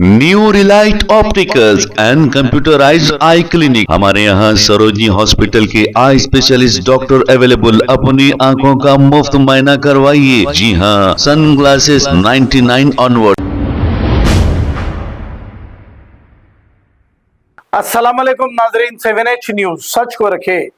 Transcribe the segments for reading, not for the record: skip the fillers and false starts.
New Relight opticals and computerised I clinic. हमारे यहाँ Sarojini hospital के आई स्पेशलिस्ट डॉक्टर अवेलेबल। अपनी आंखों का मुफ्त मुआयना करवाइए। जी हाँ, सन ग्लासेस 99 ऑनवर्ड। अस्सलाम वालेकुम नाजरीन, 7H न्यूज सच को रखे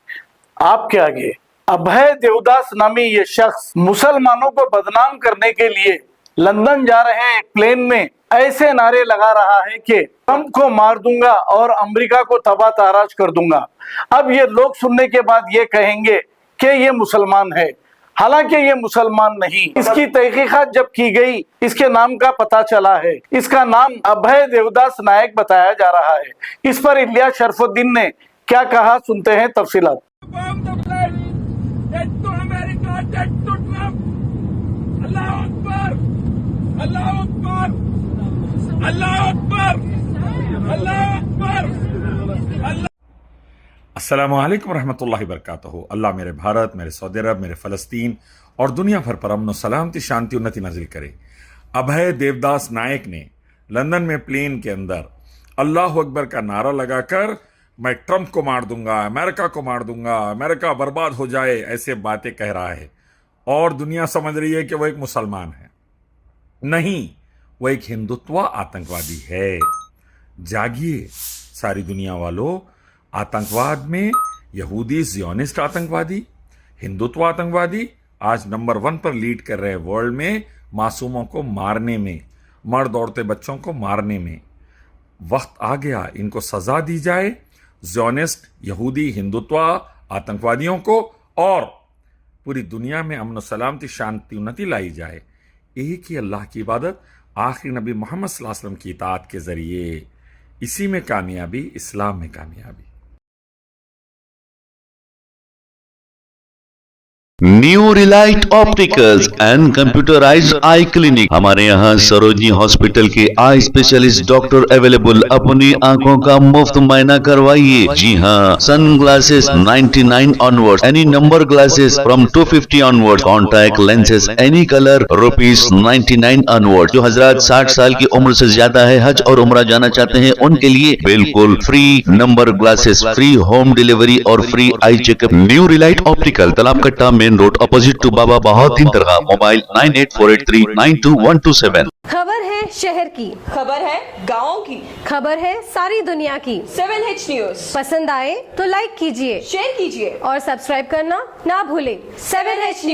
आपके आगे। अभय देवदास नामी ये शख्स मुसलमानों को बदनाम करने के लिए लंदन जा रहे एक प्लेन में ऐसे नारे लगा रहा है कि ट्रंप को मार दूंगा और अमेरिका को तबाह ताराज कर दूंगा। अब ये लोग सुनने के बाद ये कहेंगे कि ये मुसलमान है, हालांकि ये मुसलमान नहीं। इसकी तहकीकात जब की गई, इसके नाम का पता चला है। इसका नाम अभय देवदास नायक बताया जा रहा है। इस पर इलियास शरफुद्दीन ने क्या कहा, सुनते हैं तफसीलात। अस्सलामु अलैकुम रहमतुल्लाहि बरकातहू। अल्लाह मेरे भारत, मेरे सऊदी अरब, मेरे फ़लस्तीन और दुनिया भर पर अमन सलामती, शांति, उन्नति नाजिल करे। अभय देवदास नायक ने लंदन में प्लेन के अंदर अल्लाह अकबर का नारा लगाकर मैं ट्रंप को मार दूंगा, अमेरिका को मार दूंगा, अमेरिका बर्बाद हो जाए, ऐसे बातें कह रहा है। और दुनिया समझ रही है कि वह एक मुसलमान है। नहीं, वह एक हिंदुत्व आतंकवादी है। जागिए सारी दुनिया वालों, आतंकवाद में यहूदी ज़ियोनिस्ट आतंकवादी, हिंदुत्व आतंकवादी आज नंबर 1 पर लीड कर रहे हैं वर्ल्ड में। मासूमों को मारने में, मर्द औरतें बच्चों को मारने में वक्त आ गया। इनको सजा दी जाए, ज़ियोनिस्ट यहूदी हिंदुत्व आतंकवादियों को, और पूरी दुनिया में अमन सलामती, शांति, उन्नति लाई जाए। एक ही अल्लाह की इबादत, आखिरी नबी मोहम्मद सल्लल्लाहु अलैहि वसल्लम की इताअत के जरिए, इसी में कामयाबी, इस्लाम में कामयाबी। New Relight opticals and computerised I clinic. हमारे यहाँ सरोजनी हॉस्पिटल के आई स्पेशलिस्ट डॉक्टर अवेलेबल। अपनी आंखों का मुफ्त मुआयना करवाइए। जी हाँ, sun glasses 99 onward, any number glasses from 250 onward, contact lenses any colour ₹99 onward. जो हजरात 60 साल की उम्र से ज्यादा है, हज और उम्रा जाना चाहते हैं, उनके लिए बिल्कुल free number glasses, free home delivery और free eye checkup. New Relight Optical, Talab Katta, main road, opposite to Baba Bahauddin Dargah. Mobile 9848392127। खबर है शहर की, खबर है गाँव की, खबर है सारी दुनिया की। 7H न्यूज पसंद आए तो लाइक कीजिए, शेयर कीजिए और सब्सक्राइब करना ना भूलें। 7H news.